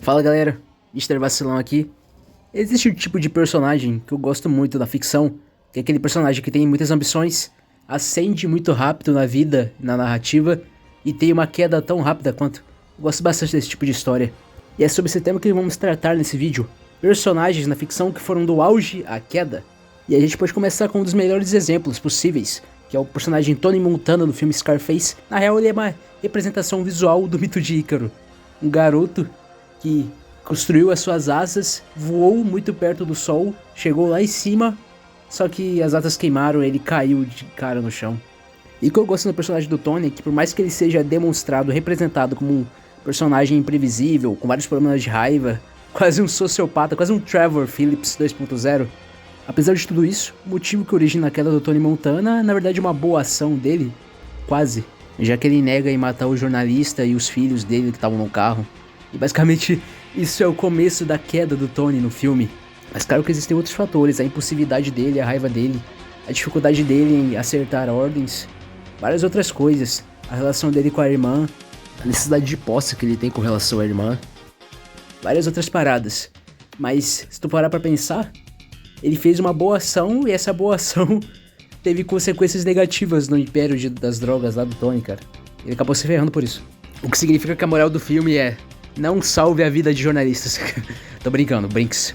Fala galera, Mister Vacilão aqui. Existe um tipo de personagem que eu gosto muito da ficção, que é aquele personagem que tem muitas ambições, ascende muito rápido na vida, na narrativa, e tem uma queda tão rápida quanto. Eu gosto bastante desse tipo de história. E é sobre esse tema que vamos tratar nesse vídeo. Personagens na ficção que foram do auge à queda. E a gente pode começar com um dos melhores exemplos possíveis, que é o personagem Tony Montana no filme Scarface. Na real ele é uma representação visual do mito de Ícaro. Um garoto que construiu as suas asas, voou muito perto do sol, chegou lá em cima, só que as asas queimaram e ele caiu de cara no chão. E o que eu gosto do personagem do Tony é que por mais que ele seja demonstrado, representado como um personagem imprevisível, com vários problemas de raiva, quase um sociopata, quase um Trevor Phillips 2.0, apesar de tudo isso, o motivo que origina a queda do Tony Montana é na verdade uma boa ação dele, quase, já que ele nega em matar o jornalista e os filhos dele que estavam no carro. E basicamente isso é o começo da queda do Tony no filme. Mas claro que existem outros fatores, a impulsividade dele, a raiva dele, a dificuldade dele em acertar ordens, várias outras coisas, a relação dele com a irmã, a necessidade de posse que ele tem com relação à irmã, várias outras paradas. Mas se tu parar pra pensar, ele fez uma boa ação e essa boa ação teve consequências negativas no império das drogas lá do Tony, cara. Ele acabou se ferrando por isso. O que significa que a moral do filme é: não salve a vida de jornalistas. Tô brincando, brinks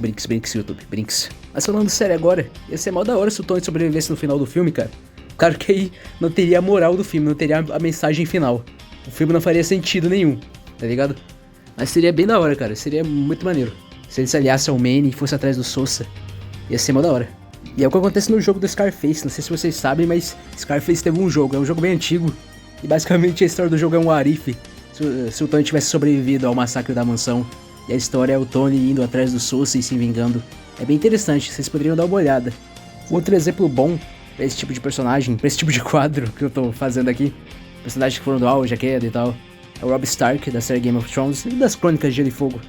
YouTube, brinks. Mas falando sério agora, ia ser mó da hora se o Tony sobrevivesse no final do filme, cara. Claro que aí não teria a moral do filme, não teria a mensagem final. O filme não faria sentido nenhum, tá ligado? Mas seria bem da hora, cara, seria muito maneiro. Se ele se aliasse ao Manny e fosse atrás do Sosa, ia ser mó da hora. E é o que acontece no jogo do Scarface, não sei se vocês sabem, mas Scarface teve um jogo, é um jogo bem antigo. E basicamente a história do jogo é um what if. Se o Tony tivesse sobrevivido ao massacre da mansão. E a história é o Tony indo atrás do Sosa e se vingando. É bem interessante, vocês poderiam dar uma olhada. Outro exemplo bom pra esse tipo de personagem, pra esse tipo de quadro que eu tô fazendo aqui, personagens que foram do auge, a queda e tal, é o Robb Stark da série Game of Thrones e das Crônicas de Gelo e Fogo.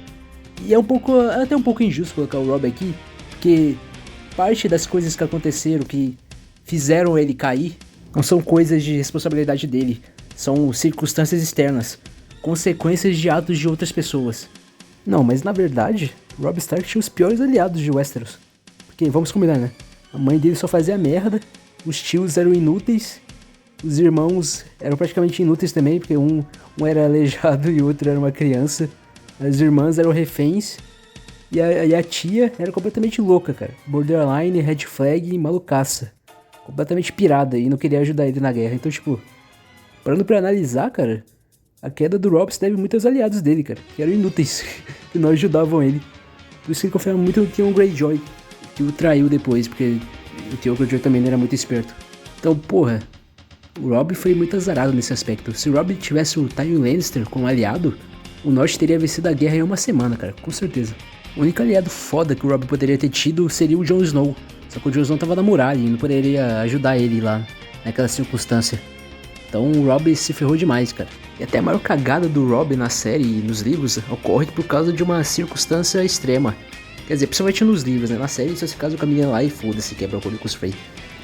E é até um pouco injusto colocar o Robb aqui, porque parte das coisas que aconteceram, que fizeram ele cair, não são coisas de responsabilidade dele, são circunstâncias externas, consequências de atos de outras pessoas. Não, mas na verdade, Robb Stark tinha os piores aliados de Westeros. Porque, vamos combinar, né? A mãe dele só fazia merda, os tios eram inúteis, os irmãos eram praticamente inúteis também, porque um era aleijado e o outro era uma criança. As irmãs eram reféns, e a tia era completamente louca, cara. Borderline, red flag e malucaça. Completamente pirada e não queria ajudar ele na guerra. Então, tipo, parando pra analisar, cara, a queda do Robb se deve muito aos aliados dele, cara, que eram inúteis, que não ajudavam ele. Por isso que ele confiava muito no Theon Greyjoy, que o traiu depois, porque o Theon Greyjoy também não era muito esperto. Então, porra, o Robb foi muito azarado nesse aspecto. Se o Robb tivesse o Tywin Lannister como aliado, o Norte teria vencido a guerra em uma semana, cara, com certeza. O único aliado foda que o Robb poderia ter tido seria o Jon Snow. Só que o Jon Snow tava na muralha e não poderia ajudar ele lá, naquela circunstância. Então o Robb se ferrou demais, cara. E até a maior cagada do Robb na série e nos livros ocorre por causa de uma circunstância extrema. Quer dizer, principalmente nos livros, né? Na série só se casa com a menina lá e foda-se, quebra o Coricus Frey.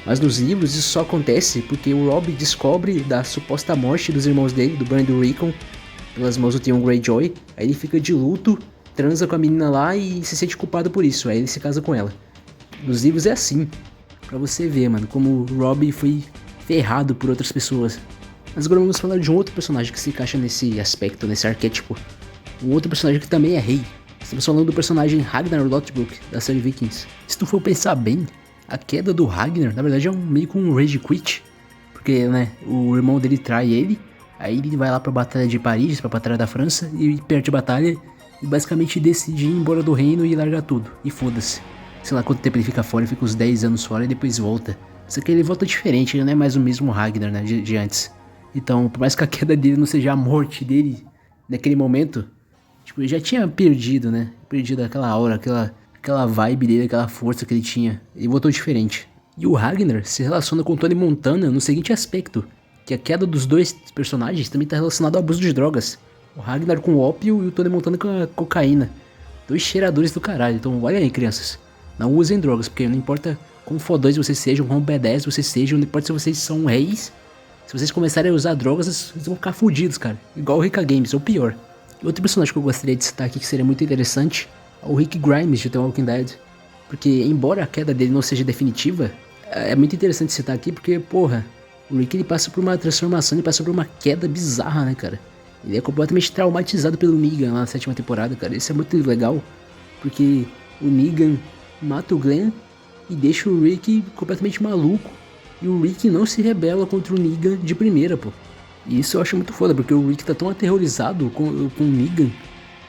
Mas nos livros isso só acontece porque o Robb descobre da suposta morte dos irmãos dele, do Bran e do Rickon, pelas mãos do Theon Greyjoy. Aí ele fica de luto, transa com a menina lá e se sente culpado por isso. Aí ele se casa com ela. Nos livros é assim, pra você ver, mano, como o Robb foi ferrado por outras pessoas. Mas agora vamos falar de um outro personagem que se encaixa nesse aspecto, nesse arquétipo. Um outro personagem que também é rei. Estamos falando do personagem Ragnar Lothbrok, da série Vikings. Se tu for pensar bem, a queda do Ragnar, na verdade, é meio que um rage quit. Porque, né, o irmão dele trai ele, aí ele vai lá pra batalha de Paris, pra batalha da França, e perde a batalha, e basicamente decide ir embora do reino e largar tudo. E foda-se. Sei lá quanto tempo ele fica fora, ele fica uns 10 anos fora e depois volta. Só que ele volta diferente, ele não é mais o mesmo Ragnar, né, de antes. Então, por mais que a queda dele não seja a morte dele naquele momento, tipo, ele já tinha perdido, né? Perdido aquela aura, aquela vibe dele, aquela força que ele tinha. Ele voltou diferente. E o Ragnar se relaciona com o Tony Montana no seguinte aspecto, que a queda dos dois personagens também está relacionada ao abuso de drogas. O Ragnar com ópio e o Tony Montana com a cocaína. Dois cheiradores do caralho. Então, olha aí, crianças. Não usem drogas, porque não importa quão fodões vocês sejam, quão B10 vocês sejam, não importa se vocês são reis. Se vocês começarem a usar drogas, vocês vão ficar fudidos, cara. Igual o Rica Games, ou pior. Outro personagem que eu gostaria de citar aqui que seria muito interessante é o Rick Grimes de The Walking Dead. Porque, embora a queda dele não seja definitiva, é muito interessante citar aqui porque, porra, o Rick ele passa por uma transformação, ele passa por uma queda bizarra, né, cara? Ele é completamente traumatizado pelo Negan lá na 7ª temporada, cara. Isso é muito legal, porque o Negan mata o Glenn e deixa o Rick completamente maluco. E o Rick não se rebela contra o Negan de primeira, pô. E isso eu acho muito foda, porque o Rick tá tão aterrorizado com o Negan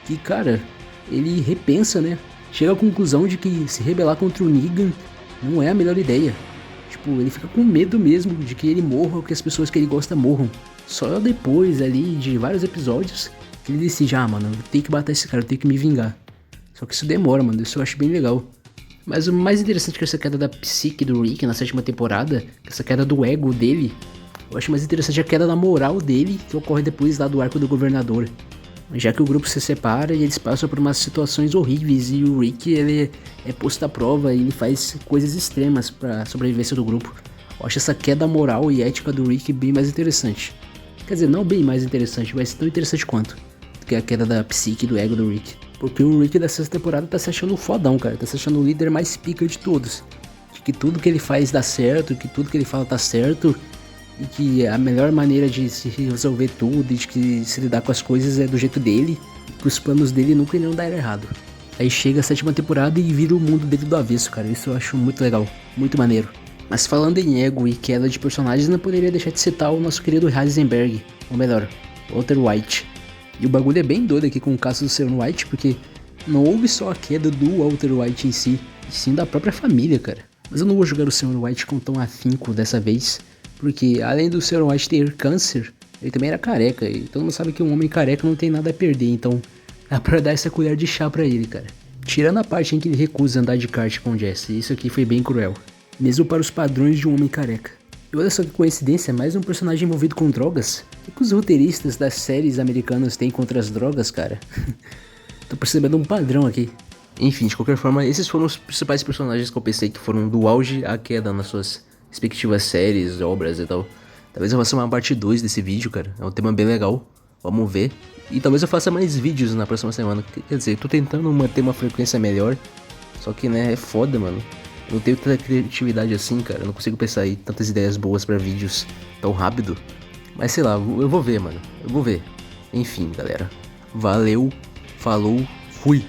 que, cara, ele repensa, né? Chega à conclusão de que se rebelar contra o Negan não é a melhor ideia. Tipo, ele fica com medo mesmo de que ele morra ou que as pessoas que ele gosta morram. Só depois ali de vários episódios que ele decide, mano, eu tenho que matar esse cara, eu tenho que me vingar. Só que isso demora, mano, isso eu acho bem legal. Mas o mais interessante que essa queda da psique do Rick na 7ª temporada, essa queda do ego dele, eu acho mais interessante a queda da moral dele, que ocorre depois lá do arco do governador. Já que o grupo se separa e eles passam por umas situações horríveis e o Rick ele é posto à prova e ele faz coisas extremas pra sobrevivência do grupo. Eu acho essa queda moral e ética do Rick bem mais interessante. Quer dizer, não bem mais interessante, mas tão interessante quanto. Que é a queda da psique e do ego do Rick. Porque o Rick da 6ª temporada tá se achando fodão, cara. Tá se achando o líder mais pica de todos. De que tudo que ele faz dá certo, que tudo que ele fala tá certo. E que a melhor maneira de se resolver tudo e de que se lidar com as coisas é do jeito dele. E que os planos dele nunca iriam dar errado. Aí chega a 7ª temporada e vira o mundo dele do avesso, cara. Isso eu acho muito legal, muito maneiro. Mas falando em ego e queda de personagens, não poderia deixar de citar o nosso querido Heisenberg. Ou melhor, Walter White. E o bagulho é bem doido aqui com o caso do Sr. White, porque não houve só a queda do Walter White em si, e sim da própria família, cara. Mas eu não vou jogar o Sr. White com tão afinco dessa vez, porque além do Sr. White ter câncer, ele também era careca, e todo mundo sabe que um homem careca não tem nada a perder, então dá pra dar essa colher de chá pra ele, cara. Tirando a parte em que ele recusa andar de kart com o Jesse, isso aqui foi bem cruel, mesmo para os padrões de um homem careca. E olha só que coincidência, mais um personagem envolvido com drogas. O que os roteiristas das séries americanas têm contra as drogas, cara? Tô percebendo um padrão aqui. Enfim, de qualquer forma, esses foram os principais personagens que eu pensei que foram do auge à queda nas suas respectivas séries, obras e tal. Talvez eu faça uma parte 2 desse vídeo, cara. É um tema bem legal. Vamos ver. E talvez eu faça mais vídeos na próxima semana. Quer dizer, eu tô tentando manter uma frequência melhor. Só que, né, é foda, mano. Eu não tenho tanta criatividade assim, cara. Eu não consigo pensar em tantas ideias boas pra vídeos tão rápido. Mas sei lá, eu vou ver, mano. Eu vou ver. Enfim, galera. Valeu, falou, fui.